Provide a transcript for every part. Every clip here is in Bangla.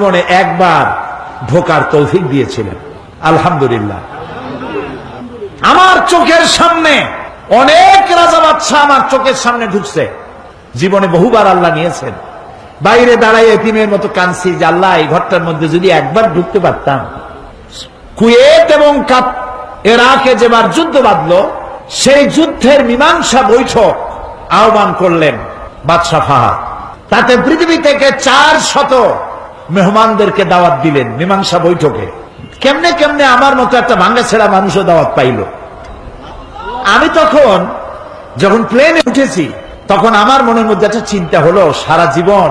জীবনে একবার ঢোকার তৌফিক দিয়েছিলেন, আলহামদুলিল্লাহ। আমার চোখের সামনে অনেক রাজা বাদশা আমার চোখের সামনে ঢুকছে, জীবনে বহুবার আল্লাহ নিয়েছেন। বাইরে দাঁড়াই এতিমের মতো কাঁদছি যে আল্লাহ এই ঘরটার মধ্যে যদি একবার ঢুকতে পারতাম। কুয়েত এবং ইরাকে যেবার যুদ্ধ বাঁধলো, সেই যুদ্ধের মীমাংসা বৈঠক আহ্বান করলেন বাদশা ফাহাদ। তাতে পৃথিবী থেকে 400 মেহমানদেরকে দাওয়াত দিলেন মীমাংসা বৈঠকে। কেমনে কেমনে আমার মতো একটা ভাঙ্গা ছেড়া মানুষও দাওয়াত পাইল। আমি তখন যখন প্লেনে উঠেছি, তখন আমার মনের মধ্যে একটা চিন্তা হলো, সারা জীবন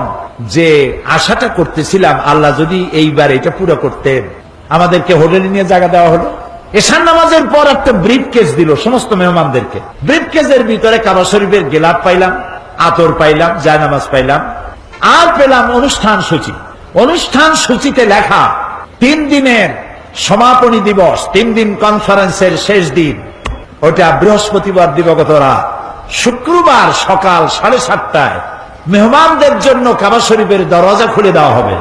যে আশাটা করতেছিলাম আল্লাহ যদি এইবার এটা পুরো করতেন। আমাদেরকে হোটেলে নিয়ে জায়গা দেওয়া হলো। এশার নামাজের পর একটা ব্রিফ কেস দিল সমস্ত মেহমানদেরকে। ব্রিফ কেসের ভিতরে কাবা শরীফের গেলাপ পাইলাম, আতর পাইলাম, জায়নামাজ পাইলাম, আর পেলাম অনুষ্ঠান সূচি। অনুষ্ঠান সূচিতে লেখা 3 দিনের সমাপনী দিবস, 3 দিন কনফারেন্সের শেষ দিন, ওটা বৃহস্পতিবার দিবাগত রাত। শুক্রবার সকাল 7:30টায় মেহমানদের জন্য কাবা শরীফের দরজা খুলে দেওয়া হবে।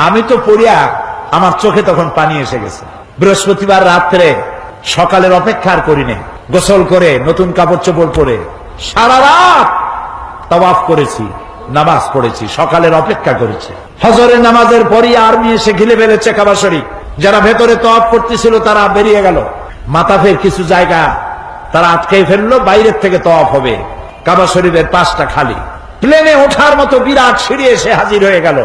আমি তো পড়িয়া আমার চোখে তখন পানি এসে গেছে। বৃহস্পতিবার রাত্রে সকালের অপেক্ষার করিনি, গোসল করে নতুন কাপড় চোপড় পরে সারা রাত তাওয়াফ করেছি, নামাজ পড়েছি, সকালের অপেক্ষা করেছি। ফজরের নামাজের পরই আর্মি এসে ঘিরে ফেলেছে কাবা শরীফ। যারা ভেতরে তাওয়াফ করতেছিল তারা বেরিয়ে গেল। মাতাফের কিছু জায়গা তারা আটকে ফেললো, বাইরের থেকে তাওয়াফ হবে। কাবা শরীফের পাশটা খালি। প্লেনে ওঠার মতো বিরাট সিঁড়ি এসে হাজির হয়ে গেল।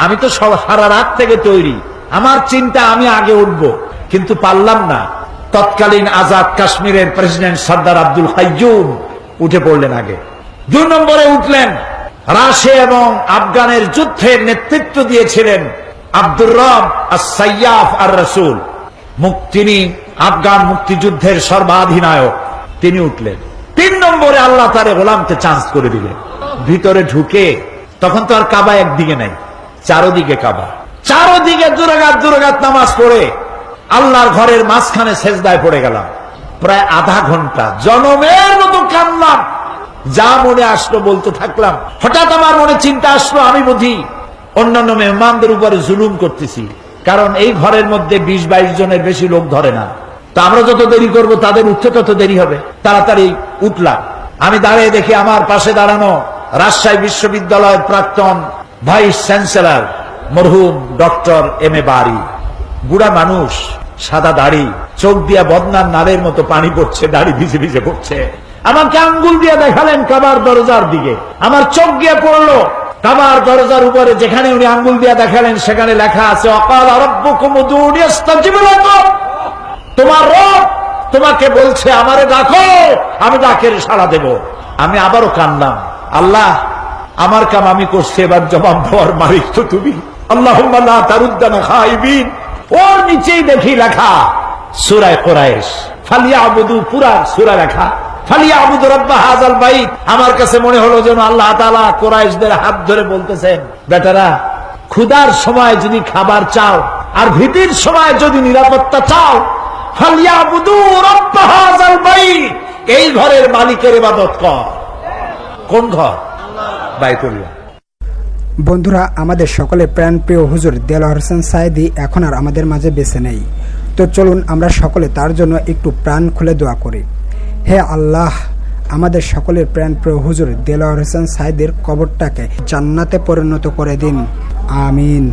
আমি তো সারা রাত থেকে তৈরি, আমার চিন্তা আমি আগে উঠব, কিন্তু পারলাম না। তৎকালীন আজাদ কাশ্মীরের প্রেসিডেন্ট সর্দার আব্দুল কাইয়ুম উঠে পড়লেন আগে। 2 নম্বরে উঠলেন রাশিয়া এবং আফগানের যুদ্ধের নেতৃত্ব দিয়েছিলেন আব্দুর রব আস-সাইয়াফ আর-রাসূল। তিনি আফগান মুক্তিযুদ্ধের সর্বাধিনায়ক, তিনি উঠলেন। 3 নম্বরে আল্লাহ তার গোলামকে চান্স করে দিলেন। ভিতরে ঢুকে তখন তো আর কাবা একদিকে নাই, চারদিকে কাবা। চারদিকে দুরাকাত নামাজ পড়ে আল্লাহর ঘরের মাঝখানে সেজদায় পড়ে গেলাম। প্রায় আধা ঘন্টা জনমের মতো কাঁদলাম, যা মনে আসলো বলতে থাকলাম। হঠাৎ আমার মনে চিন্তা আসলো, আমি বুঝি অন্যান্য মেহমানদের উপরে জুলুম করতেছি, কারণ এই ঘরের মধ্যে 20-22 জনের বেশি লোক ধরে না। তা আমরা যত দেরি করব তাদের উঠতে তত দেরি হবে। তাড়াতাড়ি উঠলাম। আমি দাঁড়িয়ে দেখি আমার পাশে দাঁড়ানো রাজশাহী বিশ্ববিদ্যালয়ের প্রাক্তন ভাইস চ্যান্সেলর মরহুম ডক্টর M.A. বারী। বুড়া মানুষ, সাদা দাড়ি, চোখ দিয়া বদনার নালের মতো পানি পড়ছে, দাড়ি ভিজে ভিজে পড়ছে। আমাকে আঙ্গুল দিয়ে দেখালেন কাবার দরজার দিকে। আমার চোখ গিয়ে পড়লো কাবার দরজার উপরে, যেখানে উনি আঙ্গুল দিয়ে দেখালেন সেখানে লেখা আছে, অকাল রাব্বুকুম উদউনি আস্তাজিব লাকুম। তোমার রব তোমাকে বলছে আমারে ডাকো, আমি ডাকের সাড়া দেব। আমি আবারও কাঁদলাম, আল্লাহ আমার কাম আমি করছি, এবার জবাব দেওয়ার মালিক তো তুমি। আল্লাহুম্মা লা তারুদ্দানা খাইবিন। ওর নিচেই দেখি লেখা সূরা কুরাইশ, ফালিয়াবুদু, পুরা সূরা লেখা ফালিয়াবুদু রাব্ব হাযাল বাইত। আমার কাছে মনে হলো যেন আল্লাহ তাআলা কুরাইশদের হাত ধরে বলতেছেন, বেটারা ক্ষুধার সময় যদি খাবার চাও আর ভীতির সময় যদি নিরাপত্তা চাও, ফালিয়াবুদু রাব্ব হাযাল বাইত, এই ঘরের মালিকের ইবাদত কর। কোন ঘর? বাইতুল্লাহ। বন্ধুরা, আমাদের সকলের প্রাণপ্রিয় হুজুর দেলোয়ার হোসেন সাঈদী এখন আর আমাদের মাঝে বেঁচে নেই। তো চলুন আমরা সকলে তার জন্য একটু প্রাণ খুলে দোয়া করি। হে আল্লাহ, আমাদের সকলের প্রাণপ্রিয় হুজুর দেলোয়ার হোসেন সাঈদীর কবরটাকে জান্নাতে পরিণত করে দিন, আমিন।